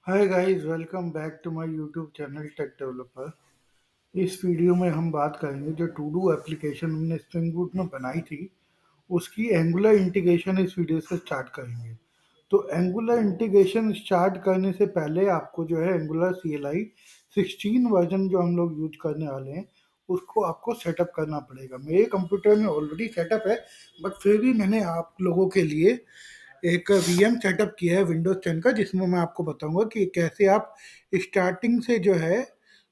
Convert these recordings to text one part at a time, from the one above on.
Hi guys, welcome back to my YouTube channel tech developer. इस video में हम बात करेंगे जो टू डू एप्लीकेशन हमने स्प्रिंग बूट में बनाई थी उसकी एंगुलर इंटीग्रेशन इस वीडियो से स्टार्ट करेंगे। तो एंगुलर इंटीग्रेशन स्टार्ट करने से पहले आपको जो है एंगुलर CLI 16 वर्जन जो हम लोग यूज करने वाले हैं उसको आपको सेटअप करना पड़ेगा। मेरे कंप्यूटर में ऑलरेडी सेटअप है, बट फिर भी मैंने आप लोगों के लिए एक VM सेटअप किया है विंडोज 10 का, जिसमें मैं आपको बताऊंगा कि कैसे आप स्टार्टिंग से जो है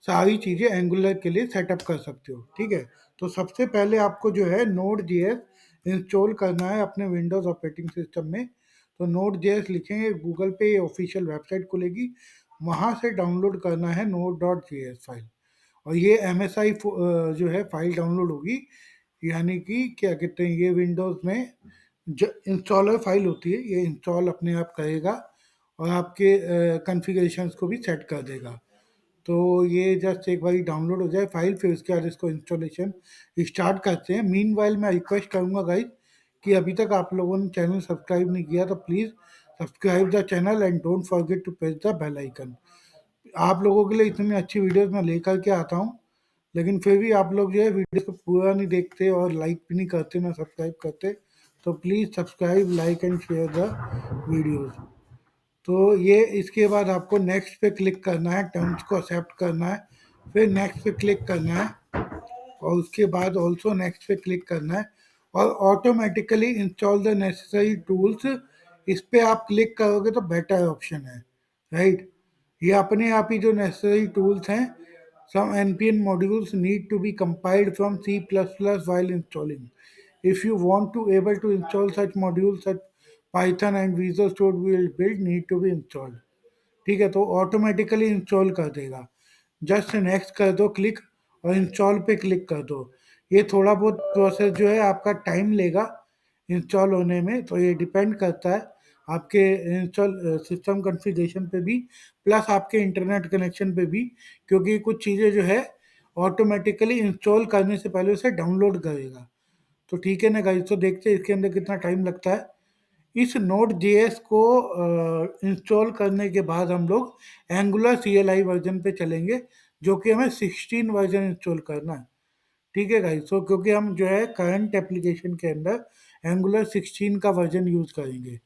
सारी चीज़ें एंगुलर के लिए सेटअप कर सकते हो। ठीक है, तो सबसे पहले आपको जो है Node.js इंस्टॉल करना है अपने विंडोज ऑपरेटिंग सिस्टम में। तो Node.js लिखेंगे, गूगल पे ऑफिशियल वेबसाइट खुलेगी, वहाँ से डाउनलोड करना है node.js फाइल। और ये MSI जो है फाइल डाउनलोड होगी, यानी कि क्या कहते हैं, ये विंडोज़ में जो इंस्टॉलर फाइल होती है ये इंस्टॉल अपने आप करेगा और आपके कॉन्फ़िगरेशंस को भी सेट कर देगा। तो ये जस्ट एक बारी डाउनलोड हो जाए फाइल, फिर उसके बाद इसको इंस्टॉलेशन स्टार्ट करते हैं। मीनवाइल मैं रिक्वेस्ट करूंगा गाइस कि अभी तक आप लोगों ने चैनल सब्सक्राइब नहीं किया तो please subscribe the channel and don't forget to press the bell icon. आप लोगों के लिए इतनी अच्छी वीडियोस मैं लेकर के आता हूँ, लेकिन फिर भी आप लोग जो है वीडियो को पूरा नहीं देखते और लाइक भी नहीं करते ना सब्सक्राइब करते। तो please subscribe, like and share the videos. तो ये इसके बाद आपको नेक्स्ट पे क्लिक करना है, टर्म्स को एक्सेप्ट करना है, फिर नेक्स्ट पे क्लिक करना है और उसके बाद ऑल्सो नेक्स्ट पे क्लिक करना है और automatically install the necessary tools, इस पे आप क्लिक करोगे तो बेटर ऑप्शन है, राइट। ये अपने आप ही जो नेसेसरी टूल्स हैं, some npm modules need to be compiled from C++ while installing. If you want to able to install such modules, such Python and Visual Studio build need to be installed. ठीक है, तो automatically install कर देगा। Just next कर दो click और install पे click कर दो। ये थोड़ा बहुत प्रोसेस जो है आपका टाइम लेगा इंस्टॉल होने में, तो ये डिपेंड करता है आपके इंस्टॉल सिस्टम कॉन्फ़िगरेशन पे भी, प्लस आपके इंटरनेट कनेक्शन पे भी, क्योंकि कुछ चीज़ें जो है ऑटोमेटिकली इंस्टॉल करने से पहले उसे डाउनलोड करेगा। तो ठीक है ना गाइस, तो देखते हैं इसके अंदर कितना टाइम लगता है। इस नोड जेएस को इंस्टॉल करने के बाद हम लोग एंगुलर CLI वर्जन पे चलेंगे, जो कि हमें 16 वर्जन इंस्टॉल करना है। ठीक है गाइस, तो क्योंकि हम जो है करंट एप्लीकेशन के अंदर एंगुलर 16 का वर्जन यूज़ करेंगे।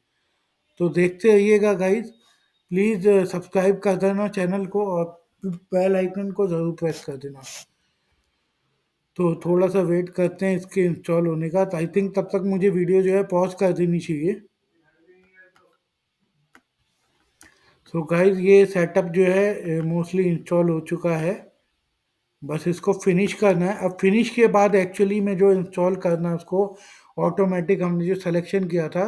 तो देखते रहिएगा गाइस। प्लीज़ सब्सक्राइब कर देना चैनल को और बेल आइकन को ज़रूर प्रेस कर देना। तो थोड़ा सा वेट करते हैं इसके इंस्टॉल होने का। तो आई थिंक तब तक मुझे वीडियो जो है पॉज कर देनी चाहिए। सो गाइस, ये सेटअप जो है मोस्टली इंस्टॉल हो चुका है, बस इसको फिनिश करना है। अब फिनिश के बाद एक्चुअली में जो इंस्टॉल करना है उसको ऑटोमेटिक हमने जो सिलेक्शन किया था,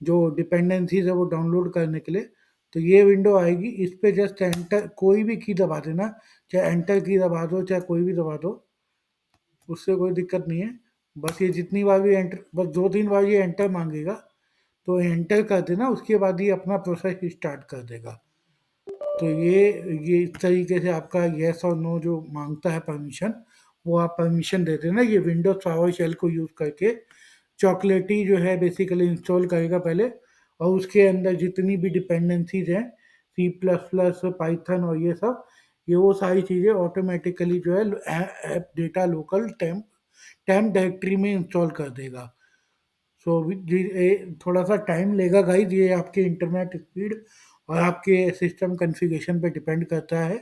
जो डिपेंडेंसीज है वो डाउनलोड करने के लिए, तो ये विंडो आएगी। इस पे जस्ट एंटर कोई भी की दबा देना, चाहे एंटर की दबा दो चाहे कोई भी दबा दो, उससे कोई दिक्कत नहीं है। बस ये जितनी बार भी एंटर, बस 2-3 बार ये एंटर मांगेगा, तो एंटर कर देना, उसके बाद ये अपना प्रोसेस स्टार्ट कर देगा। तो ये इस तरीके से आपका येस और नो जो मांगता है परमिशन, वो आप परमिशन दे देना। ये विंडोज पावर शेल को यूज़ करके चॉकलेटी जो है बेसिकली इंस्टॉल करेगा पहले, और उसके अंदर जितनी भी डिपेंडेंसीज हैं C++, पाइथन और ये सब, ये वो सारी चीज़ें ऑटोमेटिकली जो है app data local temp temp directory में इंस्टॉल कर देगा। सो थोड़ा सा टाइम लेगा गाइज, ये आपके इंटरनेट स्पीड और आपके सिस्टम कॉन्फ़िगरेशन पे डिपेंड करता है।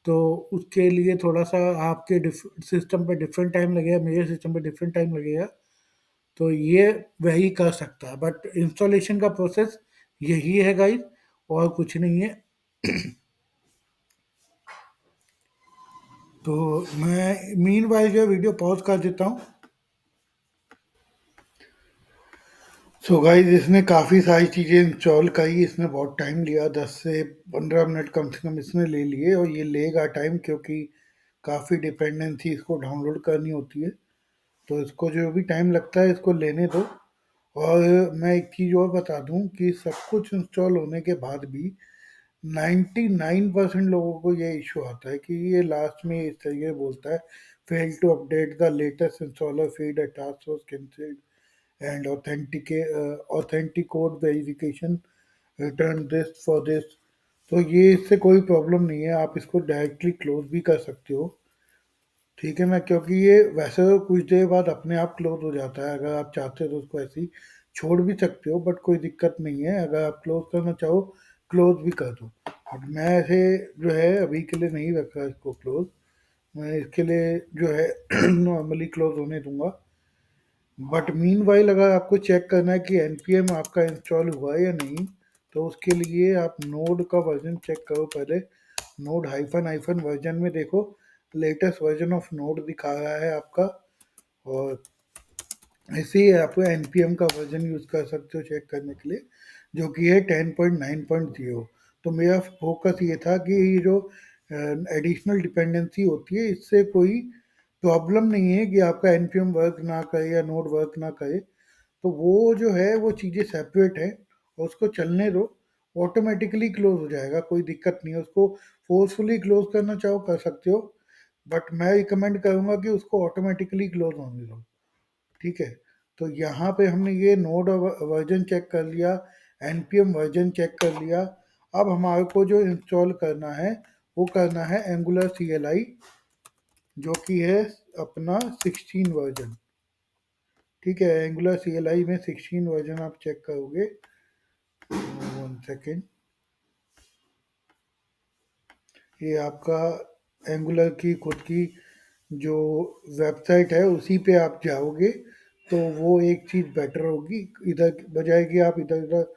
तो उसके लिए थोड़ा सा आपके सिस्टम पे डिफरेंट टाइम लगेगा, मेरे सिस्टम पे डिफरेंट टाइम लगेगा। तो ये वही कर सकता है, बट इंस्टॉलेशन का प्रोसेस यही है गाइज, और कुछ नहीं है। तो मैं मीन वाइल जो वीडियो पॉज कर देता हूँ। सो गाइस, इसने काफ़ी सारी चीज़ें इंस्टॉल करी, इसने बहुत टाइम लिया, 10 से 15 मिनट कम से कम इसने ले लिए, और ये लेगा टाइम क्योंकि काफ़ी डिपेंडेंसी इसको डाउनलोड करनी होती है। तो इसको जो भी टाइम लगता है इसको लेने दो। और मैं एक चीज़ और बता दूं कि सब कुछ इंस्टॉल होने के बाद भी 99% लोगों को ये इशू आता है कि ये लास्ट में इस तरीके बोलता है, fail to update the latest installer feed, a task was cancelled and authenticate verification, return this for this. तो ये इससे कोई प्रॉब्लम नहीं है, आप इसको डायरेक्टली क्लोज भी कर सकते हो। ठीक है ना, क्योंकि ये वैसे तो कुछ देर बाद अपने आप क्लोज हो जाता है, अगर आप चाहते हो तो उसको ऐसे ही छोड़ भी सकते हो, बट कोई दिक्कत नहीं है, अगर आप क्लोज करना चाहो क्लोज भी कर दो। बट मैं ऐसे जो है अभी के लिए नहीं रख रहा इसको क्लोज, मैं इसके लिए जो है नॉर्मली क्लोज होने दूंगा। बट मीनवाइल अगर आपको चेक करना है कि npm आपका इंस्टॉल हुआ है या नहीं, तो उसके लिए आप नोड का वर्जन चेक करो पहले। नोड हाइफन हाइफन वर्जन में देखो, लेटेस्ट वर्जन ऑफ नोड दिखा रहा है आपका। और ऐसे ही आप npm का वर्जन यूज़ कर सकते हो चेक करने के लिए, जो कि है 10.9.0। तो मेरा फोकस ये था कि ये जो एडिशनल डिपेंडेंसी होती है, इससे कोई प्रॉब्लम नहीं है कि आपका npm वर्क ना करे या नोड वर्क ना करे। तो वो जो है वो चीज़ें सेपरेट है, और उसको चलने दो, ऑटोमेटिकली क्लोज हो जाएगा, कोई दिक्कत नहीं है। उसको फोर्सफुली क्लोज करना चाहो कर सकते हो, बट मैं रिकमेंड करूँगा कि उसको ऑटोमेटिकली क्लोज होने दो। ठीक है, तो यहाँ पे हमने ये नोड वर्जन चेक कर लिया, npm वर्जन चेक कर लिया। अब हमारे को जो इंस्टॉल करना है वो करना है एंगुलर CLI, जो कि है अपना 16 वर्जन। ठीक है, एंगुलर CLI में 16 वर्जन आप चेक करोगे। 1 सेकेंड, ये आपका एंगुलर की खुद की जो वेबसाइट है उसी पे आप जाओगे, तो वो एक चीज़ बेटर होगी, इधर बजाय कि आप इधर उधर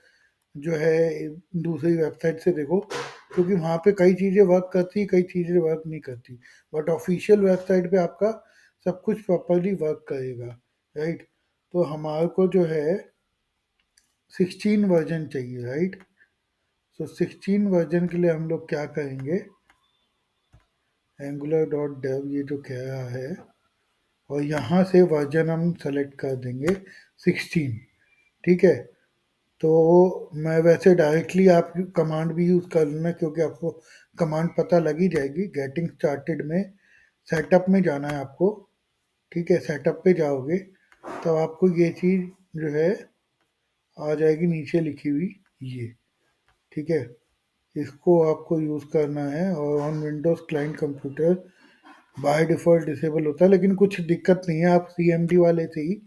जो है दूसरी वेबसाइट से देखो, क्योंकि वहाँ पे कई चीज़ें वर्क करती कई चीज़ें वर्क नहीं करती। बट ऑफिशियल वेबसाइट पे आपका सब कुछ प्रॉपरली वर्क करेगा, राइट। तो हमारे को जो है 16 वर्जन चाहिए, राइट। सो 16 वर्जन के लिए हम लोग क्या करेंगे, एंगुलर डॉट डेव ये जो कह रहा है, और यहाँ से वर्जन हम सेलेक्ट कर देंगे 16। ठीक है, तो मैं वैसे डायरेक्टली आप कमांड भी यूज़ कर लेना, क्योंकि आपको कमांड पता लग ही जाएगी। गेटिंग स्टार्टेड में सेटअप में जाना है आपको। ठीक है, सेटअप पे जाओगे तो आपको ये चीज़ जो है आ जाएगी नीचे लिखी हुई, ये। ठीक है, इसको आपको यूज़ करना है, और on Windows client computer by default disable होता है, लेकिन कुछ दिक्कत नहीं है, आप CMD वाले से ही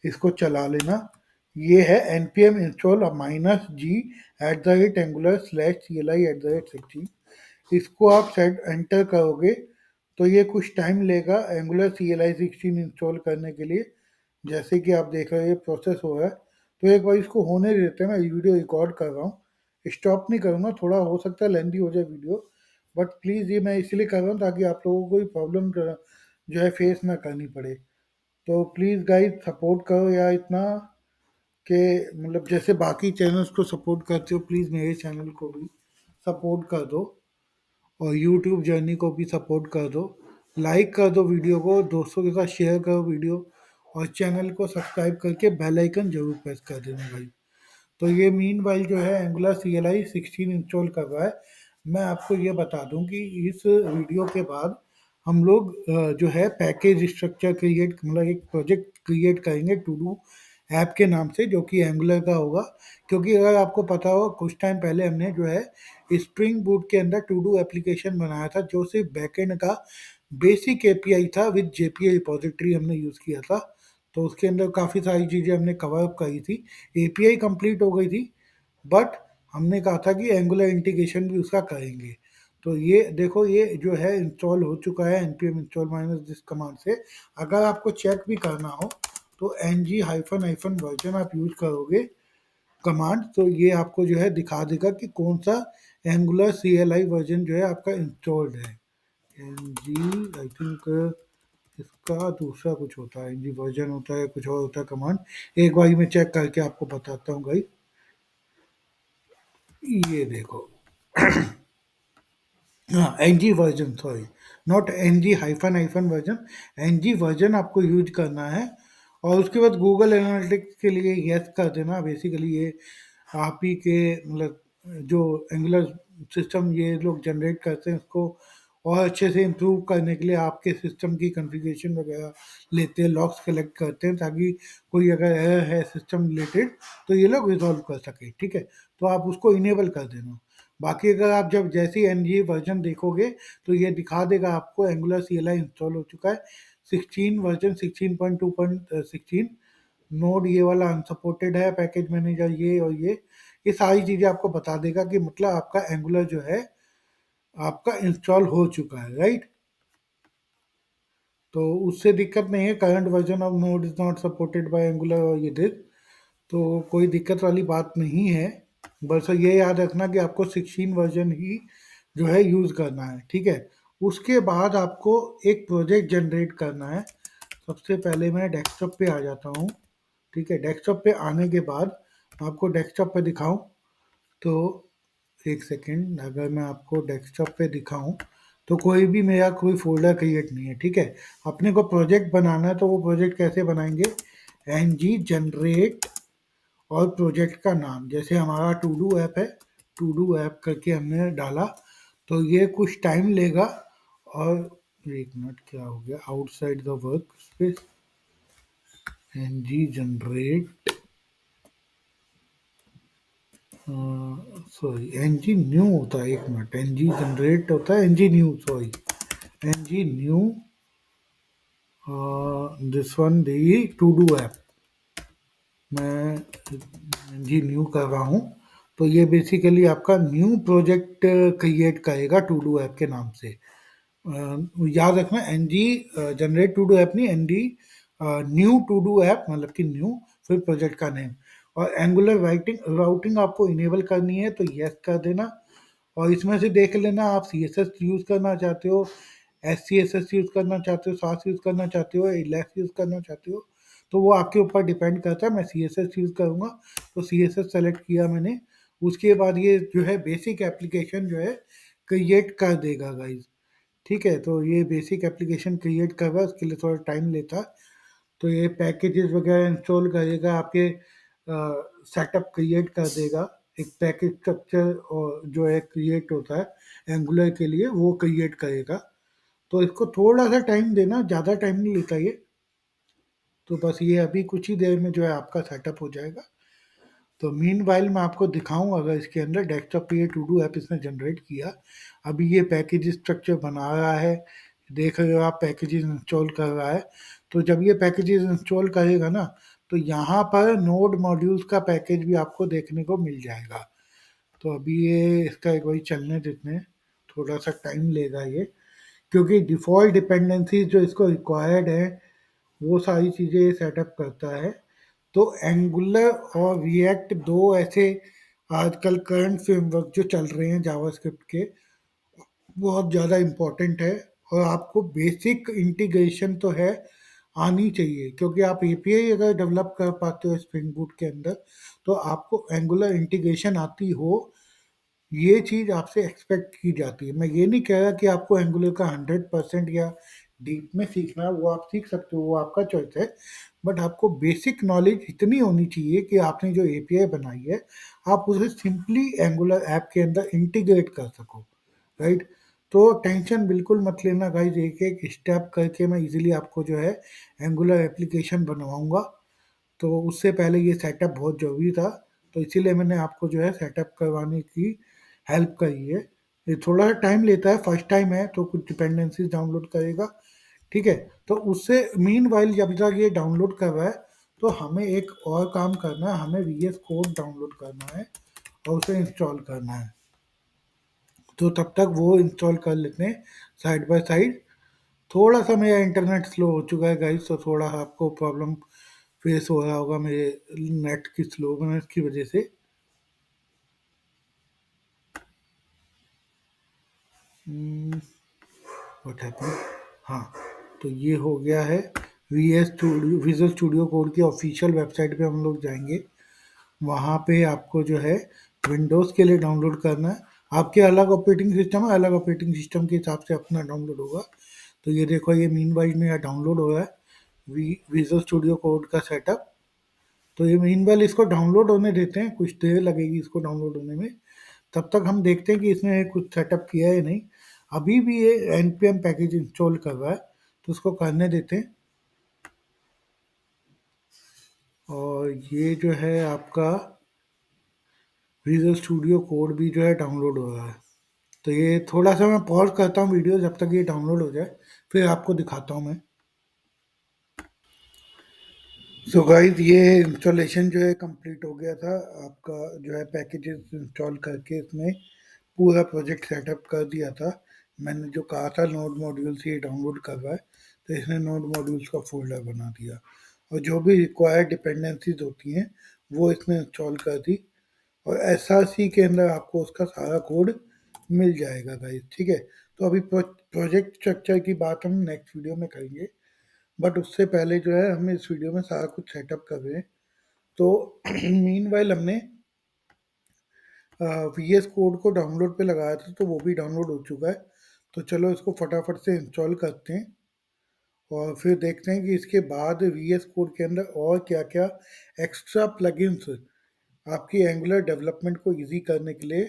इसको चला लेना। ये है npm install -g @angular/cli@16। इसको आप सेट एंटर करोगे तो ये कुछ टाइम लेगा एंगुलर CLI 16 इंस्टॉल करने के लिए। जैसे कि आप देख रहे हो ये प्रोसेस हो रहा है, तो एक बार इसको होने देते हैं। मैं वीडियो रिकॉर्ड कर रहा हूँ, स्टॉप नहीं करूँगा, थोड़ा हो सकता है लेंदी हो जाए वीडियो, बट प्लीज़ ये मैं इसलिए कर रहा हूँ ताकि आप लोगों को कोई प्रॉब्लम जो है फेस ना करनी पड़े। तो प्लीज़ गाइस सपोर्ट करो यार इतना, कि मतलब जैसे बाकी चैनल्स को सपोर्ट करते हो, प्लीज़ मेरे चैनल को भी सपोर्ट कर दो, और यूट्यूब जर्नी को भी सपोर्ट कर दो। लाइक कर दो वीडियो को, दोस्तों के साथ शेयर करो वीडियो, और चैनल को सब्सक्राइब करके बेल आइकन जरूर प्रेस कर देना भाई। तो ये मीन वाइल जो है एंगुलर CLI 16 इंस्टॉल कर रहा है। मैं आपको ये बता दूं कि इस वीडियो के बाद हम लोग जो है पैकेज स्ट्रक्चर क्रिएट, मतलब एक प्रोजेक्ट क्रिएट करेंगे टू डू ऐप के नाम से, जो कि एंगुलर का होगा। क्योंकि अगर आपको पता हो, कुछ टाइम पहले हमने जो है स्प्रिंग बूट के अंदर टू डू एप्लीकेशन बनाया था, जो सिर्फ बैकएंड का बेसिक API था, विद JPA रिपोजिटरी हमने यूज़ किया था। तो उसके अंदर काफ़ी सारी चीज़ें हमने कवर अप करी थी, API कंप्लीट हो गई थी, बट हमने कहा था कि एंगुलर इंटीग्रेशन भी उसका करेंगे। तो ये देखो, ये जो है इंस्टॉल हो चुका है npm install minus this command से। अगर आपको चेक भी करना हो तो ng हाइफन हाइफन वर्जन आप यूज करोगे कमांड, तो ये आपको जो है दिखा देगा कि कौन सा एंगुलर CLI वर्जन जो है आपका इंस्टॉल्ड है। ng आई थिंक इसका दूसरा कुछ होता है, ng वर्जन होता है, कुछ और होता है कमांड। एक बार मैं चेक करके आपको बताता हूँ भाई। ये देखो, हाँ NG version, sorry, not NG hyphen hyphen version, NG version आपको यूज करना है। और उसके बाद गूगल एनालिटिक्स के लिए यस कर देना। बेसिकली ये आप ही के मतलब जो एंगुलर सिस्टम ये लोग जनरेट करते हैं, उसको और अच्छे से इम्प्रूव करने के लिए आपके सिस्टम की कॉन्फ़िगरेशन वगैरह लेते हैं, लॉग्स कलेक्ट करते हैं, ताकि कोई अगर एरर है सिस्टम रिलेटेड तो ये लोग रिजॉल्व कर सके। ठीक है, तो आप उसको इनेबल कर देना। बाकी अगर आप जब जैसे ही एनजी वर्जन देखोगे तो ये दिखा देगा आपको एंगुलर CLI इंस्टॉल हो चुका है, 16 वर्जन 16.2.16। नोड ये वाला अनसपोर्टेड है, पैकेज मैनेजर ये और ये सारी चीज़ें आपको बता देगा कि मतलब आपका एंगुलर जो है आपका इंस्टॉल हो चुका है, राइट। तो उससे दिक्कत नहीं है, current version of node is not supported by angular और ये दिस, तो कोई दिक्कत वाली बात नहीं है। बस ये याद रखना कि आपको 16 वर्जन ही जो है यूज़ करना है, ठीक है। उसके बाद आपको एक प्रोजेक्ट जनरेट करना है। सबसे पहले मैं डेस्कटॉप पे आ जाता हूँ, ठीक है। डेस्कटॉप पे आने के बाद आपको डेस्कटॉप पे दिखाऊं तो एक सेकेंड, अगर मैं आपको डेस्कटॉप पे दिखाऊं तो कोई भी मेरा कोई फ़ोल्डर क्रिएट नहीं है, ठीक है। अपने को प्रोजेक्ट बनाना है तो वो प्रोजेक्ट कैसे बनाएंगे, एनजी जनरेट और प्रोजेक्ट का नाम, जैसे हमारा टू डू ऐप है, टू डू ऐप करके हमने डाला तो ये कुछ टाइम लेगा। और एक मिनट, क्या हो गया, outside the workspace, ng generate, sorry ng new होता है, एक मिनट, एनजी जनरेट होता है ng new, sorry ng new, this one the to do app, मैं एनजी न्यू कर रहा हूँ। तो ये बेसिकली आपका न्यू प्रोजेक्ट क्रिएट करेगा टू डू ऐप के नाम से। याद रखना ng generate to do app नहीं, ng new to do app, मतलब कि न्यू फिर प्रोजेक्ट का नेम। और एंगुलर राइटिंग राउटिंग आपको इनेबल करनी है तो यस कर देना। और इसमें से देख लेना आप CSS यूज़ करना चाहते हो, SCSS यूज़ करना चाहते हो, सास यूज़ करना चाहते हो, लेस यूज़ करना चाहते हो, तो वो आपके ऊपर डिपेंड करता है। मैं CSS यूज़ करूँगा तो CSS सेलेक्ट किया मैंने। उसके बाद ये जो है बेसिक एप्लीकेशन जो है क्रिएट कर देगा गाइज, ठीक है। तो ये बेसिक एप्लीकेशन क्रिएट कर रहा है, उसके लिए थोड़ा टाइम लेता है। तो ये पैकेजेस वगैरह इंस्टॉल करेगा, आपके सेटअप क्रिएट कर देगा, एक पैकेज स्ट्रक्चर और जो है क्रिएट होता है एंगुलर के लिए वो क्रिएट करेगा। तो इसको थोड़ा सा टाइम देना, ज़्यादा टाइम नहीं लेता ये। तो बस ये अभी कुछ ही देर में जो है आपका सेटअप हो जाएगा। तो मीन वाइल मैं आपको दिखाऊं, अगर इसके अंदर डेस्कटॉप पे ये टू डू ऐप इसने जनरेट किया, अभी ये पैकेज स्ट्रक्चर बना रहा है, देख रहे हो आप, पैकेजेस इंस्टॉल कर रहा है। तो जब ये पैकेजेस इंस्टॉल करेगा ना तो यहाँ पर नोड मॉड्यूल्स का पैकेज भी आपको देखने को मिल जाएगा। तो अभी ये इसका एक बारी चलने देते हैं, थोड़ा सा टाइम लेगा ये, क्योंकि डिफ़ॉल्ट डिपेंडेंसीज जो इसको रिक्वायर्ड है वो सारी चीज़ें ये सेटअप करता है। तो एंगुलर और रिएक्ट दो ऐसे आजकल करंट फ्रेमवर्क जो चल रहे हैं जावास्क्रिप्ट के, बहुत ज़्यादा इम्पोर्टेंट है। और आपको बेसिक इंटीग्रेशन तो है आनी चाहिए, क्योंकि आप एपीआई अगर डेवलप कर पाते हो स्प्रिंग बूट के अंदर तो आपको एंगुलर इंटीग्रेशन आती हो, ये चीज़ आपसे एक्सपेक्ट की जाती है। मैं ये नहीं कह रहा कि आपको एंगुलर का 100% या डीप में सीखना है, वो आप सीख सकते हो, वो आपका चॉइस है। बट आपको बेसिक नॉलेज इतनी होनी चाहिए कि आपने जो एपीआई बनाई है आप उसे सिंपली एंगुलर ऐप के अंदर इंटीग्रेट कर सको, राइट। तो टेंशन बिल्कुल मत लेना गाइज, एक एक स्टेप करके मैं इजीली आपको जो है एंगुलर एप्लीकेशन बनवाऊंगा। तो उससे पहले ये सेटअप बहुत ज़रूरी था, तो इसीलिए मैंने आपको जो है सेटअप करवाने की हेल्प करी है। ये थोड़ा सा टाइम लेता है, फर्स्ट टाइम है तो कुछ डिपेंडेंसीज डाउनलोड करेगा, ठीक है। तो उससे मीन वाइल जब तक ये डाउनलोड कर रहा है तो हमें एक और काम करना है, हमें VS कोड डाउनलोड करना है और उसे इंस्टॉल करना है। तो तब तक वो इंस्टॉल कर लेते हैं साइड बाय साइड। थोड़ा सा मेरा इंटरनेट स्लो हो चुका है गाइस, तो थोड़ा आपको प्रॉब्लम फेस हो रहा होगा मेरे नेट की स्लोनेस की वजह से। व्हाट हैपन, हाँ। तो ये हो गया है, विजुअल स्टूडियो कोड की ऑफिशियल वेबसाइट पे हम लोग जाएंगे। वहाँ पे आपको जो है विंडोज़ के लिए डाउनलोड करना है। आपके अलग ऑपरेटिंग सिस्टम है, अलग ऑपरेटिंग सिस्टम के हिसाब से अपना डाउनलोड होगा। तो ये देखो, ये मीन वाइज में यहाँ डाउनलोड हो रहा है विजुअल स्टूडियो कोड का सेटअप। तो ये मीन वाइल इसको डाउनलोड होने देते हैं, कुछ देर लगेगी इसको डाउनलोड होने में। तब तक हम देखते हैं कि इसने कुछ सेटअप किया है या नहीं। अभी भी ये npm पैकेज इंस्टॉल कर रहा है तो उसको करने देते हैं। और ये जो है आपका विजुअल स्टूडियो कोड भी जो है डाउनलोड हो रहा है। तो ये थोड़ा सा मैं पॉज करता हूँ वीडियो जब तक ये डाउनलोड हो जाए, फिर आपको दिखाता हूँ मैं। सो गाइस, ये इंस्टॉलेशन जो है कंप्लीट हो गया था। आपका जो है पैकेजेस इंस्टॉल करके इसमें पूरा प्रोजेक्ट सेटअप कर दिया था। मैंने जो कहा था नोड मॉड्यूल से ये डाउनलोड करवाए, तो इसने नोड मॉड्यूल्स का फोल्डर बना दिया और जो भी रिक्वायर्ड डिपेंडेंसीज होती हैं वो इसने इंस्टॉल कर दी। और एसआरसी के अंदर आपको उसका सारा कोड मिल जाएगा गाइस, ठीक है। तो अभी प्रोजेक्ट स्ट्रक्चर की बात हम नेक्स्ट वीडियो में करेंगे, बट उससे पहले जो है हम इस वीडियो में सारा कुछ सेटअप कर रहे हैं। तो मीनवाइल हमने वी एस कोड को डाउनलोड पे लगाया था, तो वो भी डाउनलोड हो चुका है। तो चलो इसको फटाफट से इंस्टॉल करते हैं और फिर देखते हैं कि इसके बाद वी एस कोड के अंदर और क्या क्या एक्स्ट्रा प्लगइन्स आपकी एंगुलर डेवलपमेंट को इजी करने के लिए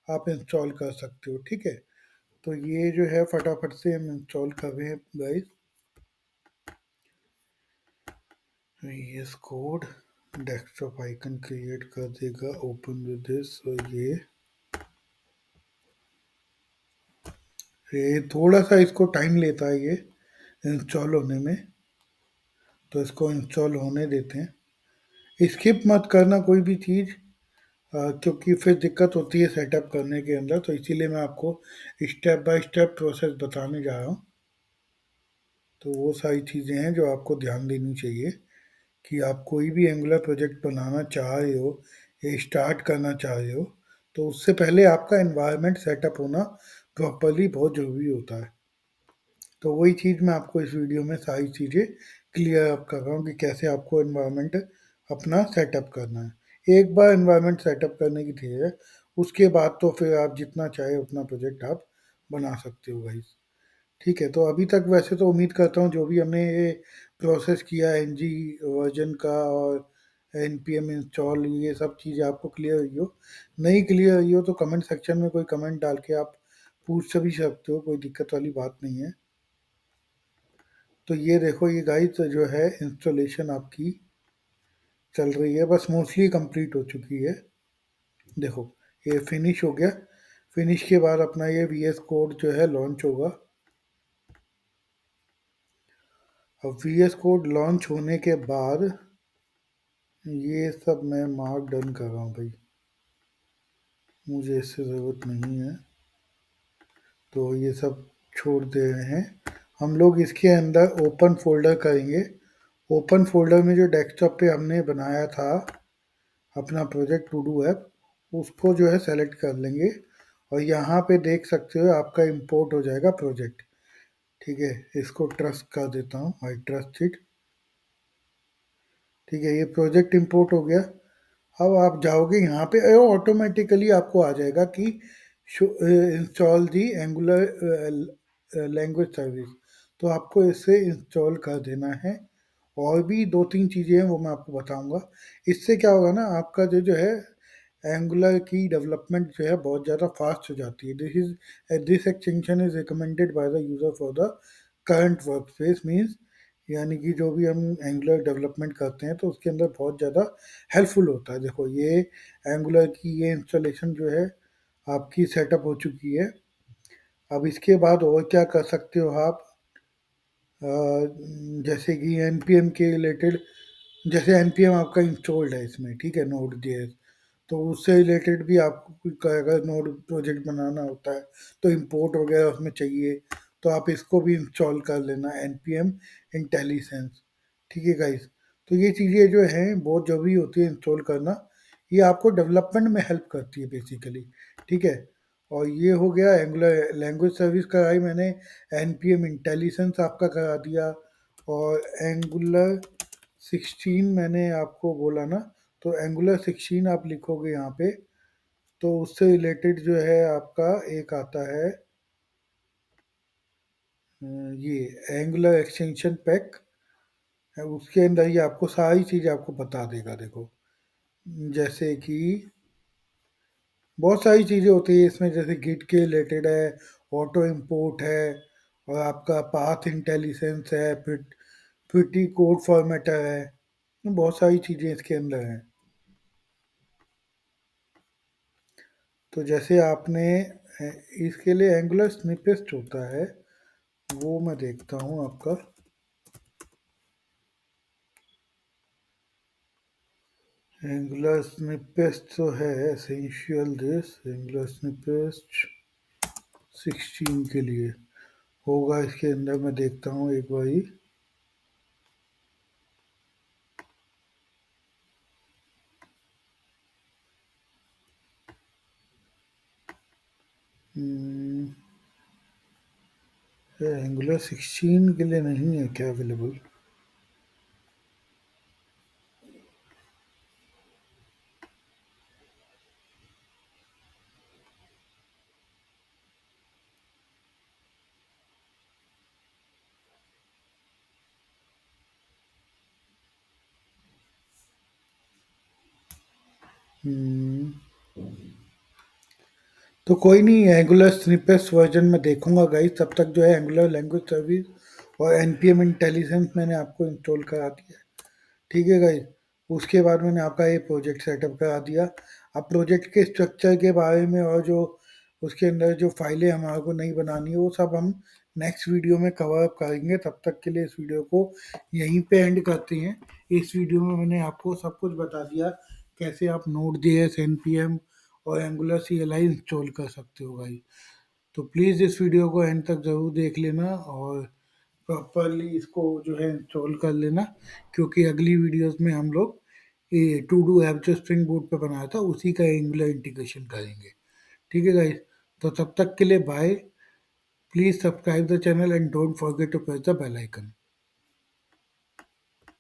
आप इंस्टॉल कर सकते हो, ठीक है। तो ये जो है फटाफट से हम इंस्टॉल कर रहे हैं guys. VS code desktop icon create कर देगा, ओपन विद दिस। और ये थोड़ा सा इसको टाइम लेता है ये इंस्टॉल होने में, तो इसको इंस्टॉल होने देते हैं। स्किप मत करना कोई भी चीज़, क्योंकि फिर दिक्कत होती है सेटअप करने के अंदर, तो इसीलिए मैं आपको स्टेप बाय स्टेप प्रोसेस बताने जा रहा हूँ। तो वो सारी चीज़ें हैं जो आपको ध्यान देनी चाहिए कि आप कोई भी एंगुलर प्रोजेक्ट बनाना चाह रहे हो या स्टार्ट करना चाह रहे हो, तो उससे पहले आपका एनवायरनमेंट सेटअप होना प्रॉपरली बहुत ज़रूरी होता है। तो वही चीज़ मैं आपको इस वीडियो में सारी चीज़ें क्लियर अप कर रहा हूँ कि कैसे आपको एनवायरनमेंट अपना सेटअप करना है। एक बार एनवायरनमेंट सेटअप करने की चीज़ है, उसके बाद तो फिर आप जितना चाहे उतना प्रोजेक्ट आप बना सकते हो भाई। ठीक है, तो अभी तक वैसे तो उम्मीद करता हूँ जो भी हमने ये प्रोसेस किया एनजी वर्जन का और npm इंस्टॉल, ये सब चीज़ें आपको क्लियर हुई हो। नहीं क्लियर हुई हो तो कमेंट सेक्शन में कोई कमेंट डाल के आप पूछ भी सकते हो, कोई दिक्कत वाली बात नहीं है। तो ये देखो, ये गाइस जो है इंस्टॉलेशन आपकी चल रही है, बस मोस्टली कंप्लीट हो चुकी है। देखो, ये फिनिश हो गया। फिनिश के बाद अपना ये वी एस कोड जो है लॉन्च होगा। अब वी एस कोड लॉन्च होने के बाद ये सब मैं मार्क डन कर रहा हूँ भाई, मुझे इससे ज़रूरत नहीं है, तो ये सब छोड़ दे रहे हैं। हम लोग इसके अंदर ओपन फोल्डर करेंगे। ओपन फोल्डर में जो डेस्कटॉप पे हमने बनाया था अपना प्रोजेक्ट टू डू ऐप, उसको जो है सेलेक्ट कर लेंगे और यहाँ पे देख सकते हो आपका इंपोर्ट हो जाएगा प्रोजेक्ट। ठीक है, इसको ट्रस्ट कर देता हूँ, आई ट्रस्ट इट। ठीक है, ये प्रोजेक्ट इंपोर्ट हो गया। अब आप जाओगे यहाँ पे, ऑटोमेटिकली आपको आ जाएगा कि इंस्टॉल दी एंगुलर लैंग्वेज सर्विस। तो आपको इसे इंस्टॉल कर देना है। और भी दो तीन चीज़ें हैं वो मैं आपको बताऊंगा। इससे क्या होगा ना, आपका जो जो है एंगुलर की डेवलपमेंट जो है बहुत ज़्यादा फास्ट हो जाती है। This extension is recommended by the user for the current work space means, यानी कि जो भी हम एंगुलर डेवलपमेंट करते हैं तो उसके अंदर बहुत ज़्यादा हेल्पफुल होता है। देखो, ये एंगुलर की ये इंस्टॉलेशन जो है आपकी सेटअप हो चुकी है। अब इसके बाद और क्या कर सकते हो आप, अ, जैसे कि npm के रिलेटेड, जैसे npm आपका इंस्टॉल्ड है इसमें, ठीक है, नोड जेएस, तो उससे रिलेटेड भी आपको अगर नोड प्रोजेक्ट बनाना होता है तो इंपोर्ट वगैरह उसमें चाहिए, तो आप इसको भी इंस्टॉल कर लेना, npm इंटेलिसेंस। ठीक है गाइस, तो ये चीज़ें जो हैं बहुत ज़रूरी होती है इंस्टॉल करना। ये आपको डेवलपमेंट में हेल्प करती है बेसिकली, ठीक है। और ये हो गया एंगुलर लैंग्वेज सर्विस कराई मैंने, npm इंटेलिजेंस आपका करा दिया, और एंगुलर 16 मैंने आपको बोला ना, तो एंगुलर 16 आप लिखोगे यहाँ पे, तो उससे रिलेटेड जो है आपका एक आता है ये एंगुलर एक्सटेंशन पैक है, उसके अंदर ही आपको सारी चीज़ आपको बता देगा। देखो, जैसे कि बहुत सारी चीज़ें होती है इसमें, जैसे गिट के रिलेटेड है, ऑटो इम्पोर्ट है, और आपका पाथ इंटेलिजेंस है, फिर फिटी कोड फॉर्मेटर है। बहुत सारी चीज़ें इसके अंदर हैं। तो जैसे आपने इसके लिए एंगुलर स्निपेस्ट होता है, वो मैं देखता हूँ आपका। एंगुलर स्निपेस्ट जो है एसेंशियल दिस एंगुलर स्निपेस्ट 16 के लिए होगा, इसके अंदर मैं देखता हूँ एक बारी। एंगुलर 16 के लिए नहीं है क्या अवेलेबल? हम्म, तो कोई नहीं, एंगुलर स्निपेस्ट वर्जन में देखूंगा गाइस। तब तक जो है एंगुलर लैंग्वेज सर्विस और एनपीएम इंटेलिजेंस मैंने आपको इंस्टॉल करा दिया है। ठीक है गाइस। उसके बाद मैंने आपका ये प्रोजेक्ट सेटअप करा दिया। अब प्रोजेक्ट के स्ट्रक्चर के बारे में और जो उसके अंदर जो फाइलें हमारे को नहीं बनानी है वो सब हम नेक्स्ट वीडियो में कवर अप करेंगे। तब तक के लिए इस वीडियो को यहीं पे एंड करते हैं। इस वीडियो में मैंने आपको सब कुछ बता दिया, कैसे आप नोड जेएस, एनपीएम और एंगुलर सीएलआई इंस्टॉल कर सकते हो भाई। तो प्लीज़ इस वीडियो को एंड तक ज़रूर देख लेना और प्रॉपरली इसको जो है इंस्टॉल कर लेना, क्योंकि अगली वीडियोस में हम लोग ये टू डू ऐप जो स्प्रिंग बूट पे बनाया था उसी का एंगुलर इंटीग्रेशन करेंगे। ठीक है गाइस। तो तब तक के लिए bye. Please subscribe the channel and don't forget to press the bell icon.